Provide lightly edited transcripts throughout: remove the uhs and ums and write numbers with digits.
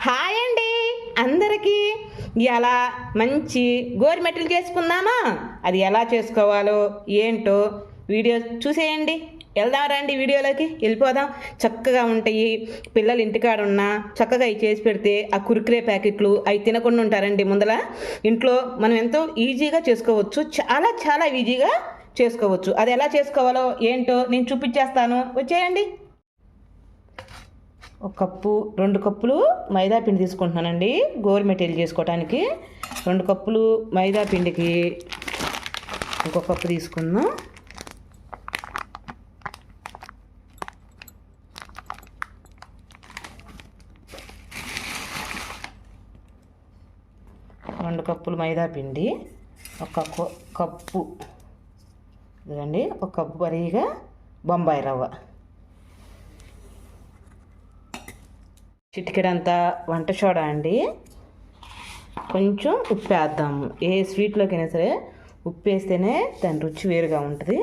Hi అండి అందరికీ. ఎలా మంచి గోరుమెట్టలు చేసుకుందామా? అది ఎలా చేసుకోవాలో ఏంటో వీడియో చూసేయండి. వెళ్దాం రండి, వీడియోలోకి వెళ్ళిపోదాం. చక్కగా ఉంటాయి. పిల్లలు ఇంటికాడ ఉన్నా చక్కగా అవి చేసి పెడితే ఆ కురుకురే ప్యాకెట్లు అవి తినకుండా ఉంటారండి. ముందల ఇంట్లో మనం ఎంతో ఈజీగా చేసుకోవచ్చు, చాలా చాలా ఈజీగా చేసుకోవచ్చు. అది ఎలా చేసుకోవాలో ఏంటో నేను చూపించేస్తాను, వచ్చేయండి. ఒక కప్పు 2 కప్పులు మైదా పిండి తీసుకుంటున్నానండి గోరుమెట్టెలు చేసుకోవటానికి. 2 కప్పులు మైదా పిండికి ఇంకొక కప్పు తీసుకుందాం. రెండు కప్పులు మైదా పిండి, ఒక కప్పు ఇదండి, ఒక కప్పు బరీగా బొంబాయి రవ్వ, చిటికెడంతా వంట సోడా అండి, కొంచెం ఉప్పు వేద్దాము. ఏ స్వీట్లోకైనా సరే ఉప్పు వేస్తేనే దాని రుచి వేరుగా ఉంటుంది.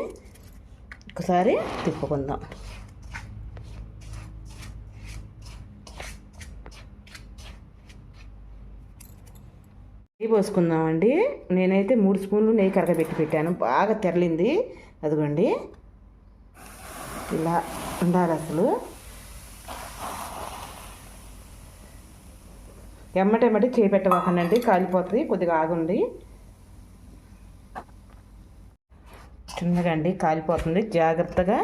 ఒకసారి తిప్పుకుందాం. నెయ్యి పోసుకుందామండి. నేనైతే 3 స్పూన్లు నెయ్యి కరగబెట్టి పెట్టాను, బాగా తెరలింది. అదిగోండి, ఇలా ఉండాలి. అసలు ఎమ్మటెమ్మటి చేపెట్టవాకండి, కాలిపోతుంది. కొద్దిగా ఆగుండి, చిన్నగా అండి, కాలిపోతుంది. జాగ్రత్తగా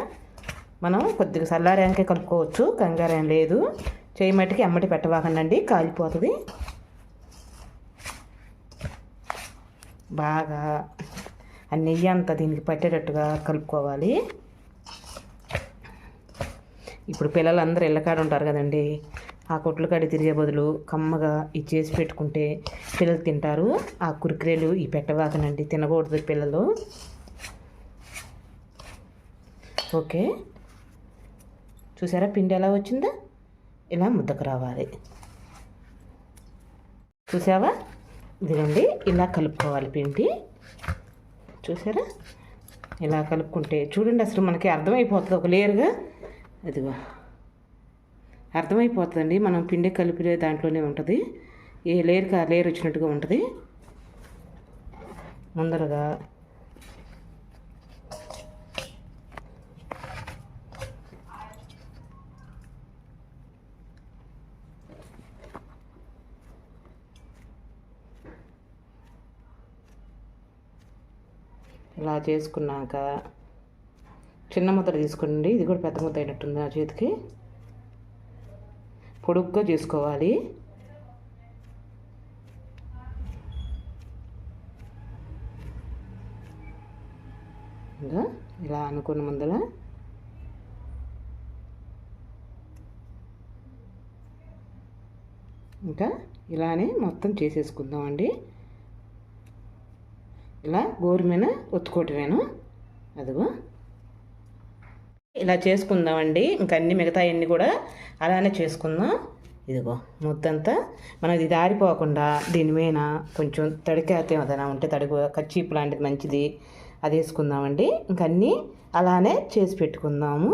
మనం కొద్దిగా చల్లారానికే కలుపుకోవచ్చు, కంగారేం లేదు. చేయి మట్టికి ఎమ్మటి పెట్టవాకండి, కాలిపోతుంది. బాగా ఆ నెయ్యి అంతా దీనికి పట్టేటట్టుగా కలుపుకోవాలి. ఇప్పుడు పిల్లలందరూ ఇళ్ళకాడ ఉంటారు కదండి, ఆ కొట్ల కాడి తిరిగే బదులు కమ్మగా ఇది చేసి పెట్టుకుంటే పిల్లలు తింటారు. ఆ కురుకురేలు ఈ పెట్టవాకనండి, తినకూడదు పిల్లలు. ఓకే, చూసారా పిండి ఎలా వచ్చిందో? ఇలా ముద్దకు రావాలి. చూసావా? ఇదిగండి, ఇలా కలుపుకోవాలి పిండి. చూసారా? ఇలా కలుపుకుంటే చూడండి, అసలు మనకి అర్థమైపోతుంది ఒక లేయర్గా. అదిగో అర్థమైపోతుందండి, మనం పిండి కలిపే దాంట్లోనే ఉంటుంది. ఏ లేయర్కి ఆ లేయర్ వచ్చినట్టుగా ఉంటుంది. ముందరగా ఇలా చేసుకున్నాక చిన్న ముద్ద తీసుకోండి. ఇది కూడా పెద్ద ముద్ద అయినట్టుంది ఆ చేతికి. పొడుగ్గా చేసుకోవాలి. ఇంకా ఇలా అనుకున్న ముందర ఇంకా ఇలానే మొత్తం చేసేసుకుందామండి. ఇలా గోరుమీన ఒత్తుకోవటమేను. అదిగో ఇలా చేసుకుందామండి. ఇంకా అన్ని మిగతా అన్నీ కూడా అలానే చేసుకుందాం. ఇదిగో ముద్దంతా మనం ఇది ఆరిపోకుండా దీని మీద కొంచెం తడికేతే ఏదైనా ఉంటే తడిగో కచ్చీపు లాంటిది మంచిది, అది వేసుకుందామండి. ఇంకన్నీ అలానే చేసి పెట్టుకుందాము.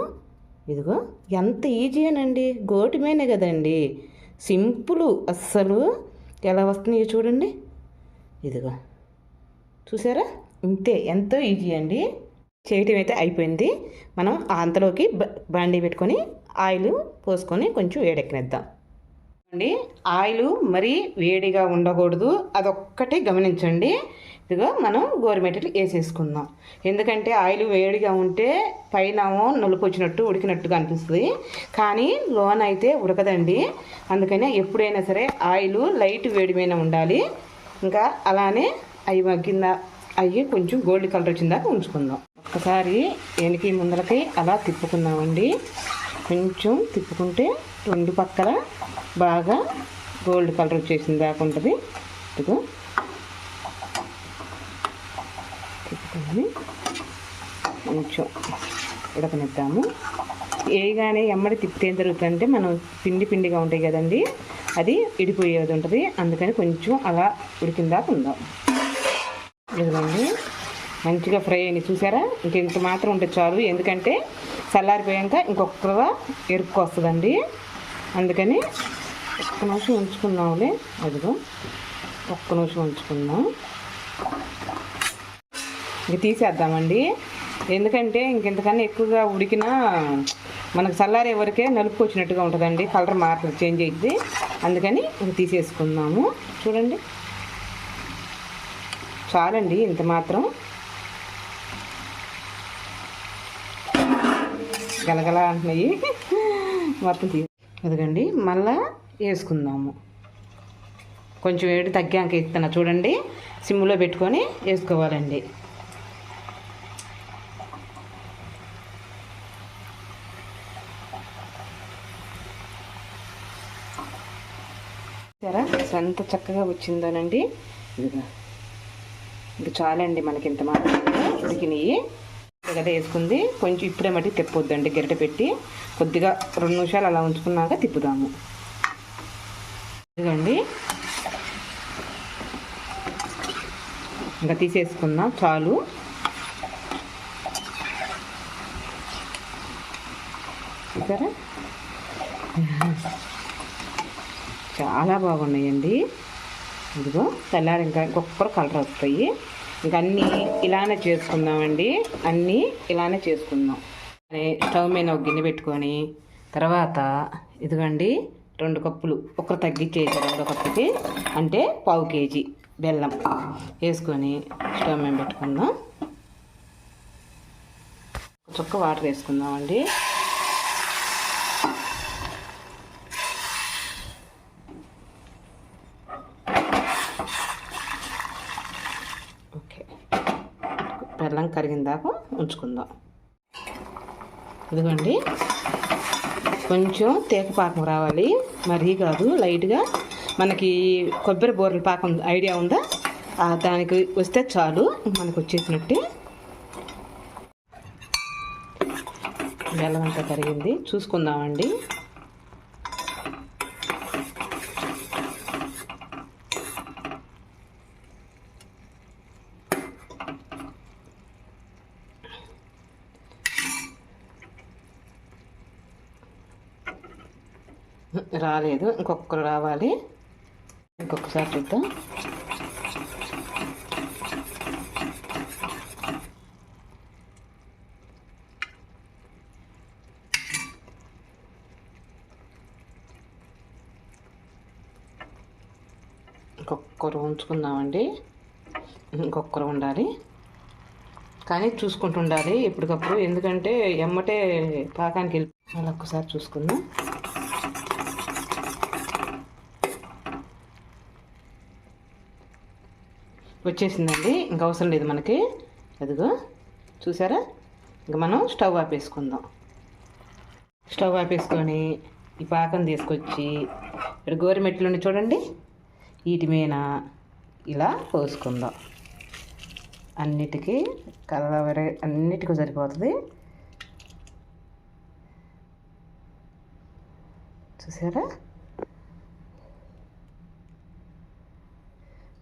ఇదిగో ఎంత ఈజీనండి, గోటిమేనే కదండి, సింపుల్. అస్సలు ఎలా వస్తున్నాయో చూడండి. ఇదిగో చూసారా? ఇంతే, ఎంతో ఈజీ అండి. చేయటం అయితే అయిపోయింది. మనం అంతలోకి బాండీ పెట్టుకొని ఆయిల్ పోసుకొని కొంచెం వేడెక్కనిద్దాం అండి. ఆయిల్ మరీ వేడిగా ఉండకూడదు, అదొక్కటే గమనించండి. ఇదిగో మనం గోరుమెట్టలు వేసేసుకుందాం. ఎందుకంటే ఆయిల్ వేడిగా ఉంటే పైన నలుపు వచ్చినట్టు ఉడికినట్టుగా అనిపిస్తుంది, కానీ లోన అయితే ఉడకదండి. అందుకని ఎప్పుడైనా సరే ఆయిల్ లైట్ వేడి మీద ఉండాలి. ఇంకా అలానే అవి కొంచెం గోల్డ్ కలర్ వచ్చిందాక ఉంచుకుందాం. ఒక్కసారి వెనక్కి ముందరకి అలా తిప్పుకుందామండి. కొంచెం తిప్పుకుంటే 2 పక్కల బాగా గోల్డ్ కలర్ వచ్చేసిన దాకా ఉంటుంది. ఇదిగో తిప్పుకొని కొంచెం ఉడకనిద్దాము. వేయగానే ఎమ్మడి తిప్పితే ఏం జరుగుతుందంటే మనం పిండిగా ఉంటాయి కదండి, అది ఇడిపోయేది ఉంటుంది. అందుకని కొంచెం అలా ఉడికిన దాకా ఉందాం. ఇదిగోండి, మంచిగా ఫ్రై అయ్యి చూసారా? ఇంత మాత్రం ఉంటే చాలు, ఎందుకంటే చల్లారిపోయాక ఇంకొకగా ఎరుపు వస్తుందండి. అందుకని ఒక్క నిమిషం ఉంచుకుందాంలే. అదిగో ఒక్క నిమిషం ఉంచుకుందాం. ఇంక తీసేద్దామండి. ఎందుకంటే ఇంకెంతకన్నా ఎక్కువగా ఉడికినా మనకు చల్లారే వరకే నలుపు వచ్చినట్టుగా ఉంటుందండి, కలర్ మాత్రం చేంజ్ అయ్యింది. అందుకని ఇంక తీసేసుకుందాము. చూడండి చాలండి ఇంత మాత్రం. గలగల అంటున్నాయి మొత్తం ఎదగండి. మళ్ళా వేసుకుందాము. కొంచెం వేడి తగ్గాక ఇస్తున్నా చూడండి. సిమ్లో పెట్టుకొని వేసుకోవాలండి. సరే ఎంత చక్కగా వచ్చిందోనండి. ఇదిగా ఇది చాలండి మనకి ఇంత మాత్రం ఉడికినాయి కదా. వేసుకుంది కొంచెం ఇప్పుడే మట్టి తిప్పొద్దండి. గరిటె పెట్టి కొద్దిగా 2 నిమిషాలు అలా ఉంచుకున్నాక తిప్పుదాము. ఇదిగండి ఇంకా తీసేసుకుందాం. చాలు. సరే చాలా బాగున్నాయండి. ఇదిగో తెల్లారి ఇంకా ఇంకొకరు కలర్ వస్తాయి. ఇంక అన్నీ ఇలానే చేసుకుందామండి. అన్నీ ఇలానే చేసుకుందాం. స్టవ్ మీద ఒక గిన్నె పెట్టుకొని తర్వాత ఇదిగోండి 2 కప్పులు ఒకరు తగ్గించేసి 2 కప్పుకి అంటే 1/2 కేజీ బెల్లం వేసుకొని స్టవ్ మీద పెట్టుకుందాం. చుక్క వాటర్ వేసుకుందామండి. ఓకే, బెల్లం కరిగిందాక ఉంచుకుందాం. ఇదిగోండి కొంచెం తేకపాకం రావాలి, మరీ కాదు, లైట్గా. మనకి కొబ్బరి బూరెల పాకం ఐడియా ఉందా? దానికి వస్తే చాలు, మనకు వచ్చేసినట్టే. బెల్లం అంతా కరిగింది, చూసుకుందామండి. రాలేదు, ఇంకొకరు రావాలి. ఇంకొకసారి చూద్దాం. ఇంకొకరు ఉంచుకుందామండి. ఇంకొకరు ఉండాలి, కానీ చూసుకుంటూ ఉండాలి ఎప్పటికప్పుడు, ఎందుకంటే ఎమ్మటే పాకానికి వెళ్ళి. మళ్ళీ ఒక్కసారి చూసుకుందాం. వచ్చేసిందండి, ఇంక అవసరం లేదు మనకి. అదిగో చూసారా? ఇంక మనం స్టవ్ ఆపేసుకుందాం. స్టవ్ ఆపేసుకొని ఈ పాకం తీసుకొచ్చి ఇక్కడ గోరుమెట్లుని చూడండి, వీటి మీద ఇలా పోసుకుందాం. అన్నిటికీ కలవరే, అన్నిటికీ సరిపోతుంది. చూసారా?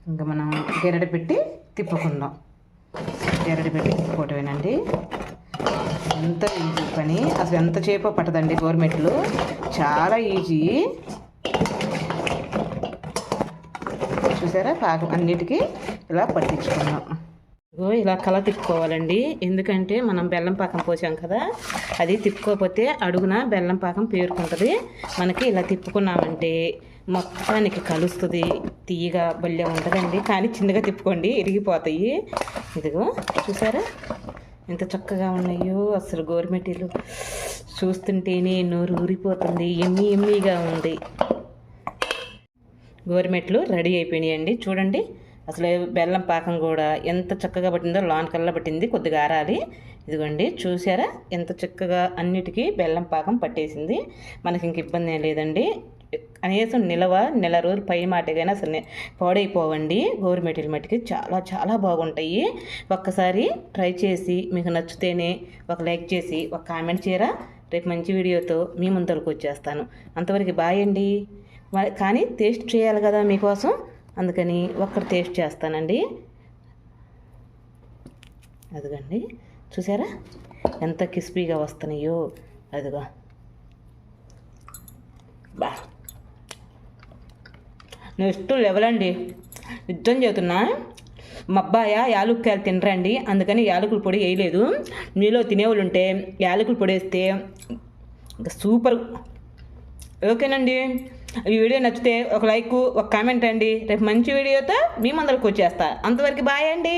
ఇంకా మనం గెరడు పెట్టి తిప్పుకుందాం. గెరడు పెట్టి తిప్పుకోవటమేనండి. ఎంత ఈజీ పని, అసలు ఎంత చేపో పట్టదండి. గవర్నమెంట్లు చాలా ఈజీ. చూసారా? పాకం అన్నిటికీ ఇలా పట్టించుకున్నాం. ఇలా కల తిప్పుకోవాలండి, ఎందుకంటే మనం బెల్లం పాకం పోసాం కదా, అది తిప్పుకోకపోతే అడుగున బెల్లం పాకం పేరుకుంటుంది. మనకి ఇలా తిప్పుకున్నామంటే మొత్తానికి కలుస్తుంది, తీయగా బల్యం ఉంటుందండి. కానీ చిన్నగా తిప్పుకోండి, ఇరిగిపోతాయి. ఇదిగో చూసారా ఎంత చక్కగా ఉన్నాయో. అసలు గోరుమెటీలు చూస్తుంటేనే నోరు ఊరిపోతుంది, ఎమ్మీగా ఉంది. గోరుమెట్లు రెడీ అయిపోయినాయండి. చూడండి అసలు బెల్లం పాకం కూడా ఎంత చక్కగా పట్టిందో, లాన్ కల్లా పట్టింది, కొద్దిగా ఆరాలి. ఇదిగోండి చూసారా ఎంత చక్కగా అన్నిటికీ బెల్లం పాకం పట్టేసింది. మనకి ఇంక ఇబ్బంది ఏం లేదండి. కనీసం నెల రోజులు పై మాటగానే అసలు పాడైపోవండి. గోరుమెటీల మట్టికి చాలా చాలా బాగుంటాయి. ఒక్కసారి ట్రై చేసి మీకు నచ్చితేనే ఒక లైక్ చేసి ఒక కామెంట్ చేయరా. రేపు మంచి వీడియోతో మీ ముందరకు వచ్చేస్తాను. అంతవరకు బాయ్ అండి. కానీ టేస్ట్ చేయాలి కదా మీకోసం, అందుకని ఒక్కటి టేస్ట్ చేస్తానండి. అదిగండి చూసారా ఎంత క్రిస్పీగా వస్తున్నాయో. అదిగో బా నెక్స్ట్ లెవెల్ అండి. నిజం చెబుతున్నా, మా అబ్బాయ యాలక్కాయలు తినరండి, అందుకని యాలకుల పొడి వేయలేదు. మీలో తినేవాళ్ళు ఉంటే యాలకుల పొడి వేస్తే ఇంకా సూపర్. ఓకేనండి, ఈ వీడియో నచ్చితే ఒక లైక్, ఒక కామెంట్ అండి. రేపు మంచి వీడియోతో మీ ముందరకు వచ్చేస్తా. అంతవరకు బాయ్ అండి.